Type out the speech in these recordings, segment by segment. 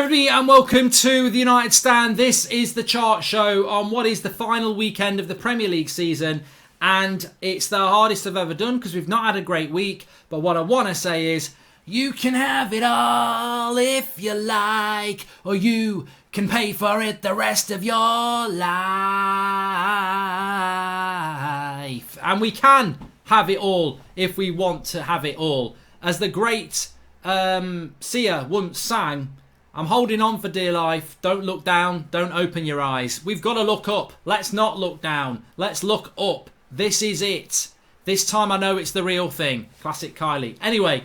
everybody, and welcome to the United Stand. This is the chart show on what is the final weekend of the Premier League season, and it's the hardest I've ever done because we've not had a great week. But what I want to say is, you can have it all if you like, or you can pay for it the rest of your life. And we can have it all if we want to have it all. As the great Sia once sang, I'm holding on for dear life. Don't look down. Don't open your eyes. We've got to look up. Let's not look down. Let's look up. This is it. This time I know it's the real thing. Classic Kylie. Anyway,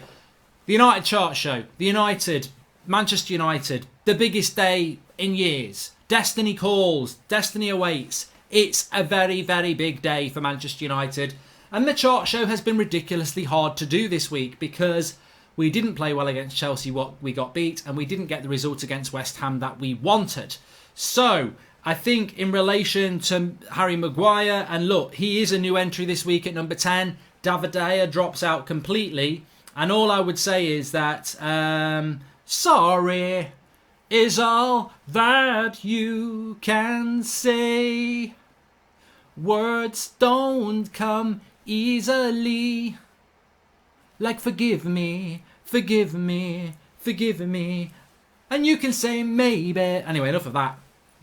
the United chart show. The United. Manchester United. The biggest day in years. Destiny calls. Destiny awaits. It's a very, very big day for Manchester United. And the chart show has been ridiculously hard to do this week because we didn't play well against Chelsea, we got beat, and we didn't get the result against West Ham that we wanted. So, I think in relation to Harry Maguire, and look, he is a new entry this week at number 10. David De Gea drops out completely. And all I would say is that, sorry is all that you can say. Words don't come easily. Like forgive me, forgive me, forgive me. And you can say maybe. Anyway, enough of that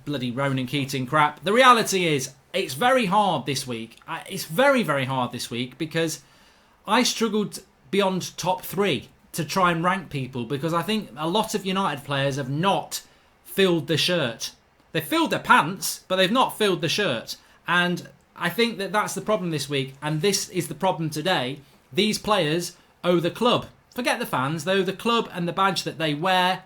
bloody Ronan Keating crap. The reality is, it's very hard this week. It's very, very hard this week because I struggled beyond top 3 to try and rank people because I think a lot of United players have not filled the shirt. They've filled their pants, but they've not filled the shirt. And I think that that's the problem this week. And this is the problem today. These players owe the club. Forget the fans. They owe the club and the badge that they wear.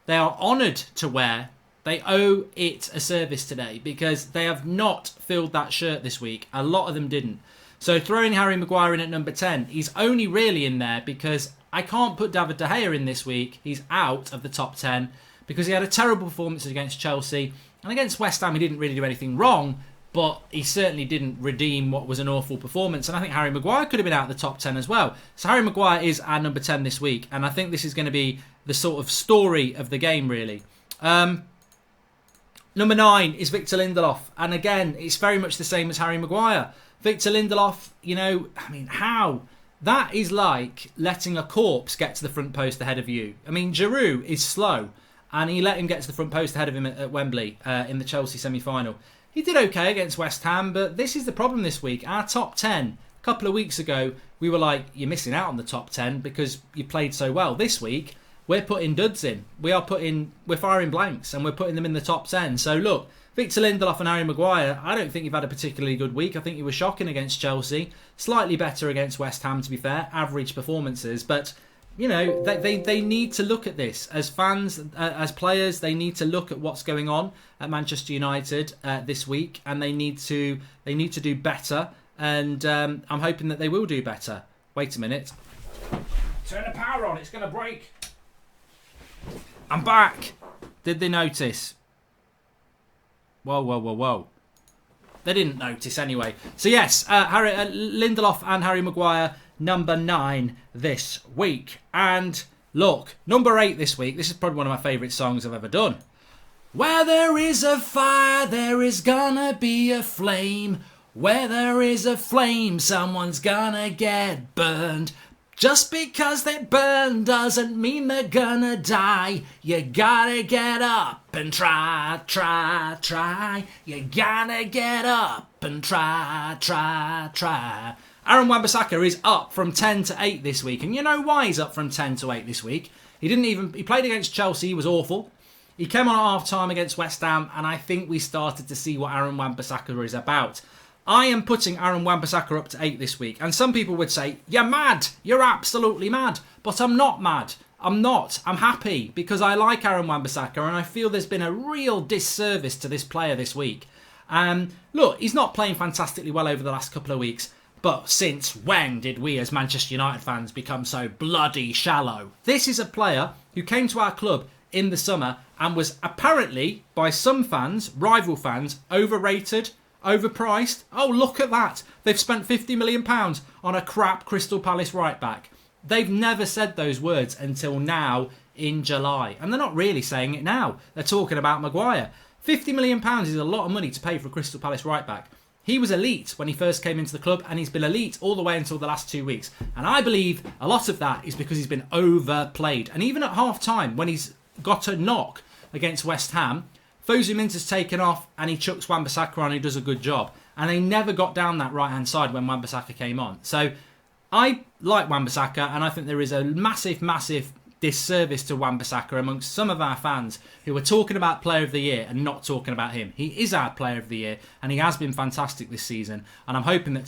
They are honoured to wear. They owe it a service today because they have not filled that shirt this week. A lot of them didn't. So throwing Harry Maguire in at number 10, he's only really in there because I can't put David De Gea in this week. He's out of the top 10 because he had a terrible performance against Chelsea. And against West Ham, he didn't really do anything wrong, but he certainly didn't redeem what was an awful performance. And I think Harry Maguire could have been out of the top 10 as well. So Harry Maguire is our number 10 this week. And I think this is going to be the sort of story of the game, really. Number 9 is Victor Lindelof. And again, it's very much the same as Harry Maguire. Victor Lindelof, how? That is like letting a corpse get to the front post ahead of you. Giroud is slow. And he let him get to the front post ahead of him at Wembley in the Chelsea semi-final. He did okay against West Ham, but this is the problem this week. Our top 10, a couple of weeks ago, we were like, you're missing out on the top 10 because you played so well. This week, we're putting duds in. We're firing blanks and we're putting them in the top 10. So look, Victor Lindelof and Harry Maguire, I don't think you've had a particularly good week. I think you were shocking against Chelsea. Slightly better against West Ham, to be fair. Average performances, but they need to look at this as fans, as players. They need to look at what's going on at Manchester United this week, and they need to do better. And I'm hoping that they will do better. Wait a minute. Turn the power on. It's going to break. I'm back. Did they notice? Whoa. They didn't notice anyway. So yes, Lindelof and Harry Maguire, number 9 this week. And look, number 8 this week. This is probably one of my favourite songs I've ever done. Where there is a fire, there is gonna be a flame. Where there is a flame, someone's gonna get burned. Just because they burn doesn't mean they're gonna die. You gotta get up and try. You gotta get up and try. Aaron Wan-Bissaka is up from 10 to 8 this week. And you know why he's up from 10 to 8 this week? He played against Chelsea, he was awful. He came on at half-time against West Ham, and I think we started to see what Aaron Wan-Bissaka is about. I am putting Aaron Wan-Bissaka up to 8 this week. And some people would say, you're mad. You're absolutely mad. But I'm not mad. I'm not. I'm happy because I like Aaron Wan-Bissaka and I feel there's been a real disservice to this player this week. Look, he's not playing fantastically well over the last couple of weeks. But since when did we as Manchester United fans become so bloody shallow? This is a player who came to our club in the summer and was apparently, by some fans, rival fans, overrated, overpriced. Oh, look at that. They've spent £50 million on a crap Crystal Palace right back. They've never said those words until now in July. And they're not really saying it now. They're talking about Maguire. £50 million is a lot of money to pay for a Crystal Palace right back. He was elite when he first came into the club, and he's been elite all the way until the last 2 weeks. And I believe a lot of that is because he's been overplayed. And even at half-time, when he's got a knock against West Ham, Fosu Mintah's taken off and he chucks Wan-Bissaka on, he does a good job. And they never got down that right-hand side when Wan-Bissaka came on. So I like Wan-Bissaka, and I think there is a massive, massive disservice to Wan-Bissaka amongst some of our fans who are talking about Player of the Year and not talking about him. He is our Player of the Year, and he has been fantastic this season. And I'm hoping that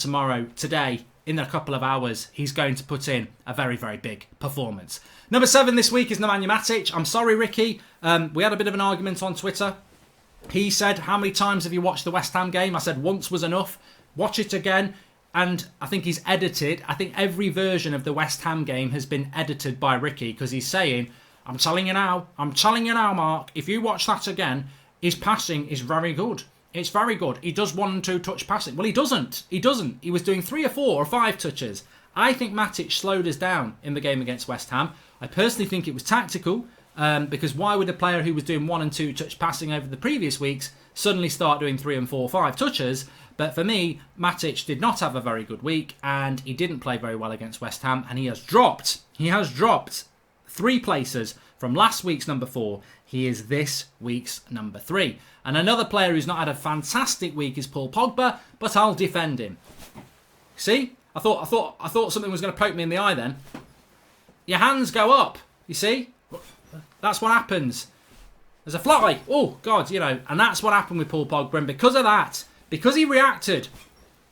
today, in a couple of hours, he's going to put in a very, very big performance. Number 7 this week is Nemanja Matic. I'm sorry, Ricky. We had a bit of an argument on Twitter. He said, how many times have you watched the West Ham game? I said, once was enough. Watch it again. And I think he's edited. I think every version of the West Ham game has been edited by Ricky, because he's saying, I'm telling you now, Mark, if you watch that again, his passing is very good. It's very good. He does 1 and 2 touch passing. Well, he doesn't. He was doing 3 or 4 or 5 touches. I think Matic slowed us down in the game against West Ham. I personally think it was tactical, because why would a player who was doing 1 and 2 touch passing over the previous weeks suddenly start doing 3 and 4 or 5 touches? But for me, Matic did not have a very good week, and he didn't play very well against West Ham, and he has dropped 3 places from last week's number 4. He is this week's number 3. And another player who's not had a fantastic week is Paul Pogba, but I'll defend him. See? I thought something was going to poke me in the eye then. Your hands go up, you see? That's what happens. There's a fly. Oh, God, and that's what happened with Paul Pogba, and because of that, because he reacted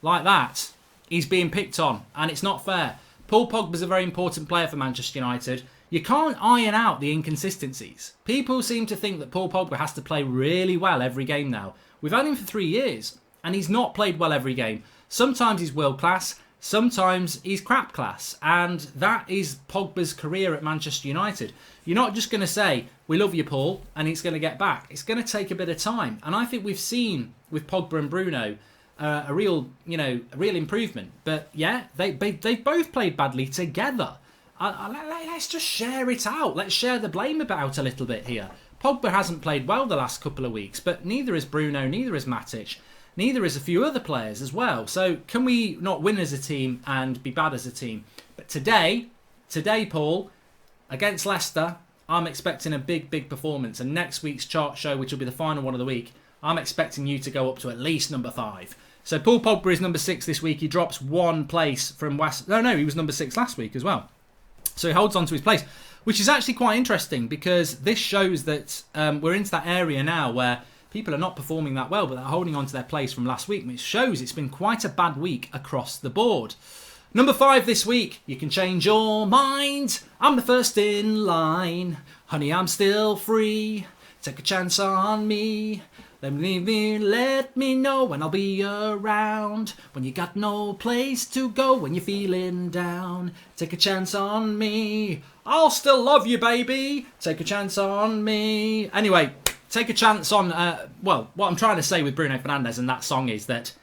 like that, he's being picked on, and it's not fair. Paul Pogba's a very important player for Manchester United. You can't iron out the inconsistencies. People seem to think that Paul Pogba has to play really well every game now. We've had him for 3 years, and he's not played well every game. Sometimes he's world class, sometimes he's crap class, and that is Pogba's career at Manchester United. You're not just going to say, we love you, Paul, and he's going to get back. It's going to take a bit of time. And I think we've seen with Pogba and Bruno a real improvement. But yeah, they both played badly together. Let's just share it out. Let's share the blame about a little bit here. Pogba hasn't played well the last couple of weeks, but neither is Bruno, neither is Matic, neither is a few other players as well. So can we not win as a team and be bad as a team? But today, Paul, against Leicester, I'm expecting a big performance. And next week's chart show, which will be the final one of the week, I'm expecting you to go up to at least number 5. So Paul Pogba is number 6 this week. He drops 1 place from West... No, he was number 6 last week as well. So he holds on to his place, which is actually quite interesting, because this shows that we're into that area now where people are not performing that well, but they're holding on to their place from last week, which shows it's been quite a bad week across the board. Number 5 this week, you can change your mind. I'm the first in line. Honey, I'm still free. Take a chance on me. Let me know when I'll be around. When you got no place to go, when you're feeling down. Take a chance on me. I'll still love you, baby. Take a chance on me. Anyway, take a chance on... what I'm trying to say with Bruno Fernandes and that song is that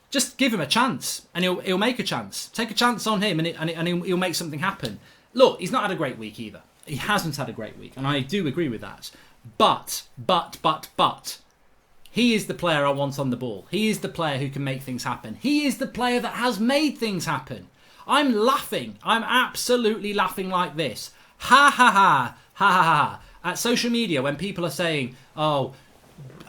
just give him a chance, and he'll make a chance. Take a chance on him, and he'll make something happen. Look, he's not had a great week either. He hasn't had a great week, and I do agree with that. But, he is the player I want on the ball. He is the player who can make things happen. He is the player that has made things happen. I'm laughing. I'm absolutely laughing like this. Ha ha ha, ha ha ha. At social media, when people are saying, oh...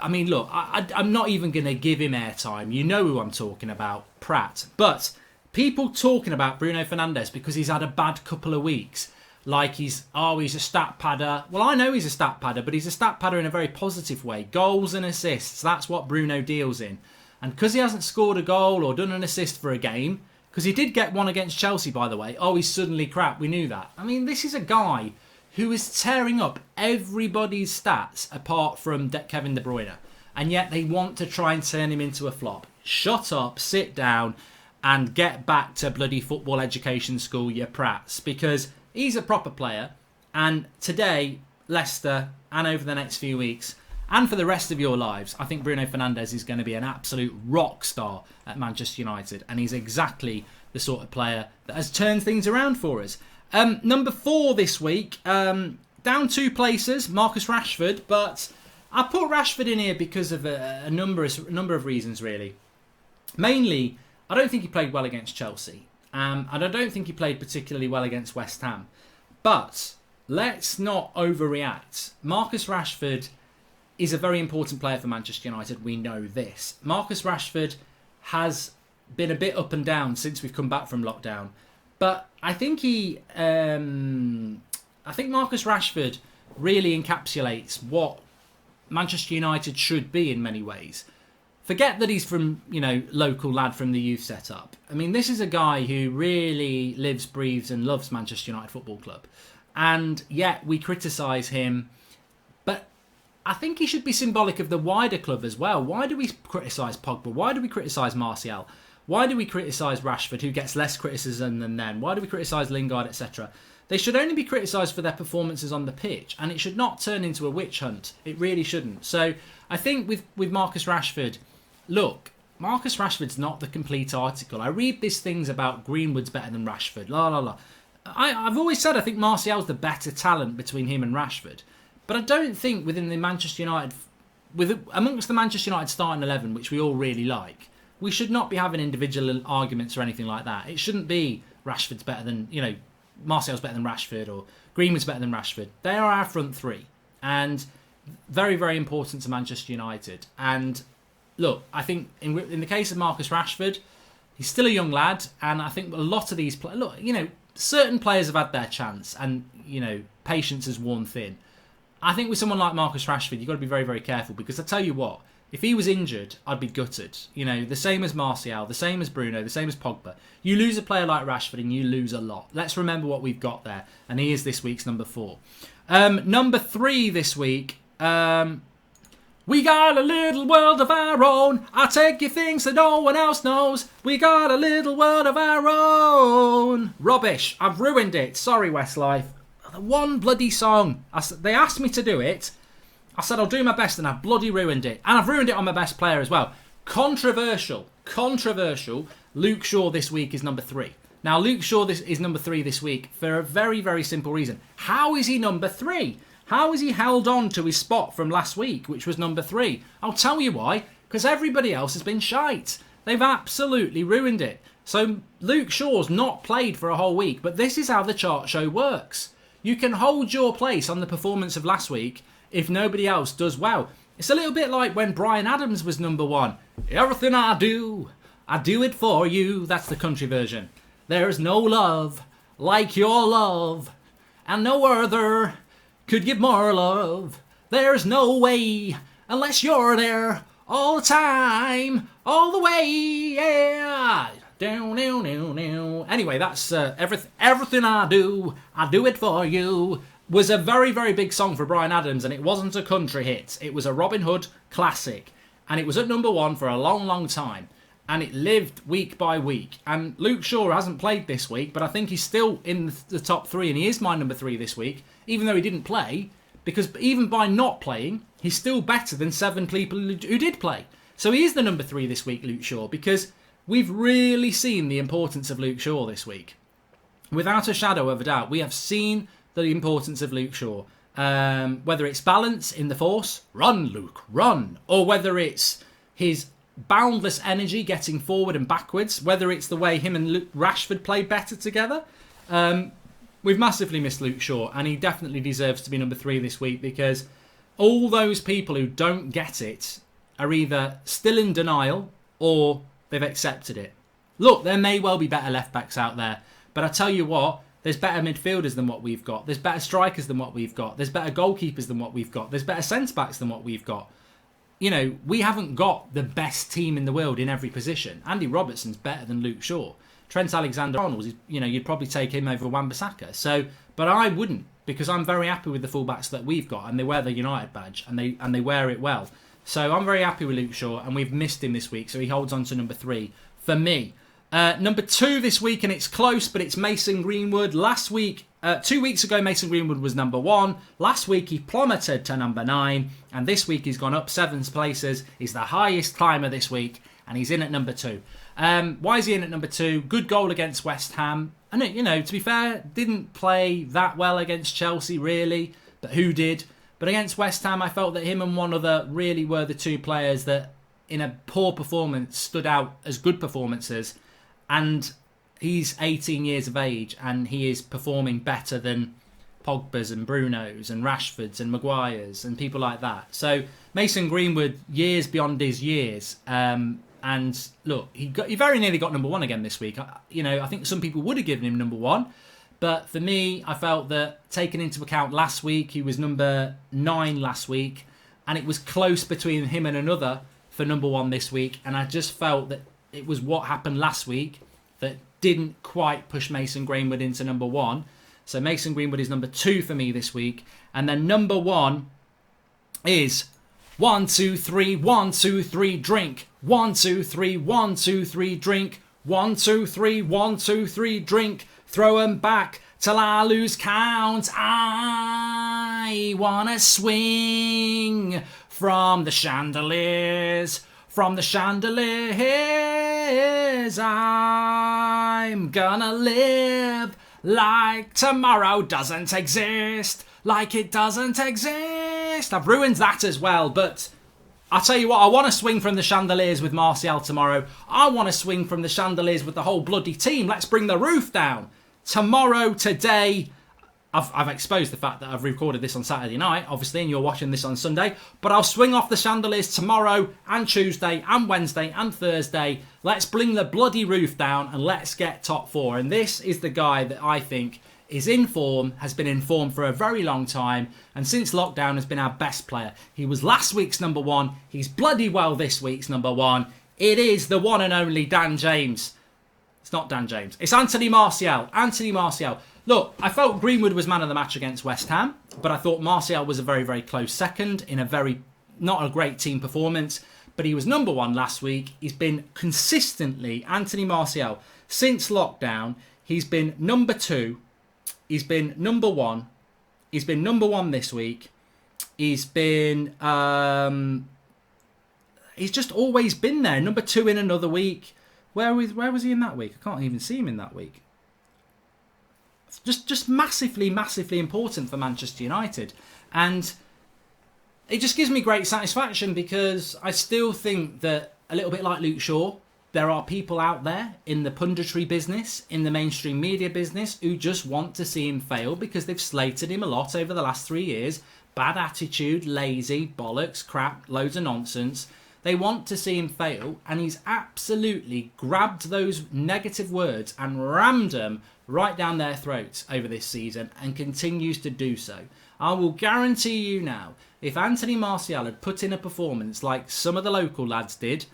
I mean, look, I'm not even going to give him airtime. You know who I'm talking about, Pratt. But people talking about Bruno Fernandes because he's had a bad couple of weeks, like he's a stat padder. Well, I know he's a stat padder, but he's a stat padder in a very positive way. Goals and assists, that's what Bruno deals in. And because he hasn't scored a goal or done an assist for a game, because he did get one against Chelsea, by the way, he's suddenly crap. We knew that. I mean, this is a guy who is tearing up everybody's stats apart from Kevin De Bruyne. And yet they want to try and turn him into a flop. Shut up, sit down, and get back to bloody football education school, you prats. Because he's a proper player. And today, Leicester, and over the next few weeks, and for the rest of your lives, I think Bruno Fernandes is going to be an absolute rock star at Manchester United. And he's exactly the sort of player that has turned things around for us. Number 4 this week, down 2 places, Marcus Rashford, but I put Rashford in here because of a number of reasons, really. Mainly, I don't think he played well against Chelsea, and I don't think he played particularly well against West Ham. But let's not overreact. Marcus Rashford is a very important player for Manchester United. We know this. Marcus Rashford has been a bit up and down since we've come back from lockdown. But I think Marcus Rashford really encapsulates what Manchester United should be in many ways. Forget that he's from, local lad from the youth setup. I mean, this is a guy who really lives, breathes and loves Manchester United Football Club. And yet we criticise him. But I think he should be symbolic of the wider club as well. Why do we criticise Pogba? Why do we criticise Martial? Why do we criticise Rashford, who gets less criticism than them? Why do we criticise Lingard, etc.? They should only be criticised for their performances on the pitch, and it should not turn into a witch hunt. It really shouldn't. So I think with Marcus Rashford, look, Marcus Rashford's not the complete article. I read these things about Greenwood's better than Rashford, la la la. I've always said I think Martial's the better talent between him and Rashford. But I don't think within the Manchester United, amongst the Manchester United starting 11, which we all really like, we should not be having individual arguments or anything like that. It shouldn't be Rashford's better than, Martial's better than Rashford or Greenwood's better than Rashford. They are our front three and very, very important to Manchester United. And look, I think in the case of Marcus Rashford, he's still a young lad, and I think a lot of these players, certain players have had their chance, and patience has worn thin. I think with someone like Marcus Rashford, you've got to be very, very careful, because I tell you what, if he was injured, I'd be gutted. The same as Martial, the same as Bruno, the same as Pogba. You lose a player like Rashford and you lose a lot. Let's remember what we've got there. And he is this week's number 4. Number 3 this week. We got a little world of our own. I'll take you things that no one else knows. We got a little world of our own. Rubbish. I've ruined it. Sorry, Westlife. One bloody song. They asked me to do it. I said I'll do my best, and I've bloody ruined it. And I've ruined it on my best player as well. Controversial. Luke Shaw this week is number 3. Now, Luke Shaw is number 3 this week for a very, very simple reason. How is he number 3? How has he held on to his spot from last week, which was number 3? I'll tell you why. Because everybody else has been shite. They've absolutely ruined it. So Luke Shaw's not played for a whole week, but this is how the chart show works. You can hold your place on the performance of last week if nobody else does well. It's a little bit like when Bryan Adams was number 1. Everything I do it for you. That's the country version. There's no love like your love, and no other could give more love. There's no way unless you're there all the time, all the way, yeah. Anyway, that's everything I do it for you. Was a very, very big song for Bryan Adams, and it wasn't a country hit. It was a Robin Hood classic, and it was at number 1 for a long, long time, and it lived week by week. And Luke Shaw hasn't played this week, but I think he's still in the top 3, and he is my number 3 this week, even though he didn't play, because even by not playing, he's still better than 7 people who did play. So he is the number 3 this week, Luke Shaw, because we've really seen the importance of Luke Shaw this week. Without a shadow of a doubt, we have seen the importance of Luke Shaw. Whether it's balance in the force, run Luke, run. Or whether it's his boundless energy getting forward and backwards, whether it's the way him and Rashford played better together. We've massively missed Luke Shaw, and he definitely deserves to be number 3 this week, because all those people who don't get it are either still in denial or they've accepted it. Look, there may well be better left-backs out there, but I tell you what, there's better midfielders than what we've got. There's better strikers than what we've got. There's better goalkeepers than what we've got. There's better centre-backs than what we've got. We haven't got the best team in the world in every position. Andy Robertson's better than Luke Shaw. Trent Alexander-Arnold, you'd probably take him over Wan-Bissaka. But I wouldn't, because I'm very happy with the fullbacks that we've got, and they wear the United badge, and they wear it well. So I'm very happy with Luke Shaw, and we've missed him this week, so he holds on to number 3 for me. Number 2 this week, and it's close, but it's Mason Greenwood. Last week, 2 weeks ago, Mason Greenwood was number 1. Last week, he plummeted to number 9. And this week, he's gone up 7 places. He's the highest climber this week, and he's in at number 2. Why is he in at number 2? Good goal against West Ham. And, to be fair, didn't play that well against Chelsea, really. But who did? But against West Ham, I felt that him and one other really were the two players that, in a poor performance, stood out as good performances. And he's 18 years of age, and he is performing better than Pogba's and Bruno's and Rashford's and Maguire's and people like that. So Mason Greenwood, years beyond his years. And look, he very nearly got number 1 again this week. I think some people would have given him number 1. But for me, I felt that taking into account last week, he was number 9 last week. And it was close between him and another for number 1 this week. And I just felt that it was what happened last week that didn't quite push Mason Greenwood into number 1. So Mason Greenwood is number 2 for me this week. And then number 1 is 1, 2, 3, 1, 2, 3, drink. 1, 2, 3, 1, 2, 3, drink. 1, 2, 3, 1, 2, 3, drink. Throw 'em back till I lose count. I wanna swing from the chandeliers. From the chandeliers, I'm gonna live like tomorrow doesn't exist. Like it doesn't exist. I've ruined that as well, but I'll tell you what, I want to swing from the chandeliers with Martial tomorrow. I want to swing from the chandeliers with the whole bloody team. Let's bring the roof down. Tomorrow, today, I've exposed the fact that I've recorded this on Saturday night, obviously, and you're watching this on Sunday. But I'll swing off the chandeliers tomorrow and Tuesday and Wednesday and Thursday. Let's bring the bloody roof down and let's get top 4. And this is the guy that I think is in form, has been in form for a very long time, and since lockdown has been our best player. He was last week's number 1. He's bloody well this week's number 1. It is the one and only Dan James. It's not Dan James. It's Anthony Martial. Anthony Martial. Look, I felt Greenwood was man of the match against West Ham, but I thought Martial was a very, very close second in a very, not a great team performance, but he was number 1 last week. He's been consistently, Anthony Martial, since lockdown, he's been number 2, he's been number 1, he's been number 1 this week, he's been, he's just always been there, number 2 in another week. Where was he in that week? I can't even see him in that week. Just massively, massively important for Manchester United. And it just gives me great satisfaction because I still think that, a little bit like Luke Shaw, there are people out there in the punditry business, in the mainstream media business, who just want to see him fail because they've slated him a lot over the last 3 years. Bad attitude, lazy, bollocks, crap, loads of nonsense. They want to see him fail, and he's absolutely grabbed those negative words and rammed them right down their throats over this season and continues to do so. I will guarantee you now, if Anthony Martial had put in a performance like some of the local lads did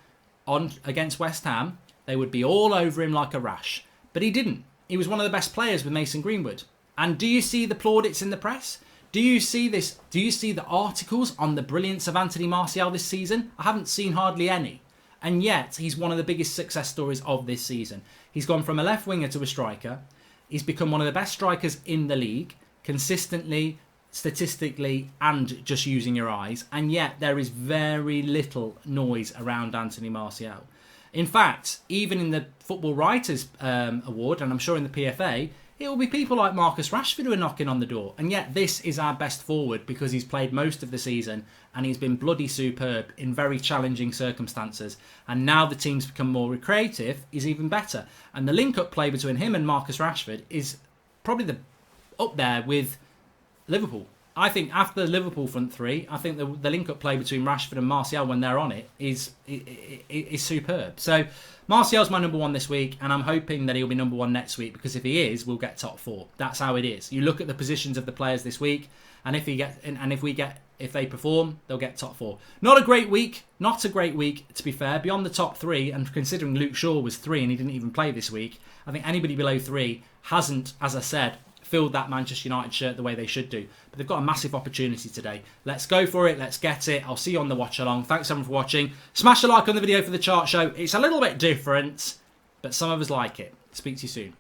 against West Ham, they would be all over him like a rash. But he didn't. He was one of the best players with Mason Greenwood. And do you see the plaudits in the press? Do you see this? Do you see the articles on the brilliance of Anthony Martial this season? I haven't seen hardly any. And yet, he's one of the biggest success stories of this season. He's gone from a left winger to a striker. He's become one of the best strikers in the league, consistently, statistically, and just using your eyes. And yet, there is very little noise around Anthony Martial. In fact, even in the Football Writers Award, and I'm sure in the PFA, it will be people like Marcus Rashford who are knocking on the door. And yet this is our best forward because he's played most of the season and he's been bloody superb in very challenging circumstances. And now the team's become more creative, he's even better. And the link-up play between him and Marcus Rashford is probably up there with Liverpool. I think after the Liverpool front three, I think the link-up play between Rashford and Martial when they're on it is superb. So Martial's my number 1 this week, and I'm hoping that he'll be number 1 next week, because if he is, we'll get top 4. That's how it is. You look at the positions of the players this week, and if they perform, they'll get top 4. Not a great week, to be fair. Beyond the top 3, and considering Luke Shaw was 3 and he didn't even play this week, I think anybody below 3 hasn't, as I said, filled that Manchester United shirt the way they should do. But they've got a massive opportunity today. Let's go for it. Let's get it. I'll see you on the watch along. Thanks everyone for watching. Smash a like on the video for the chart show. It's a little bit different, but some of us like it. Speak to you soon.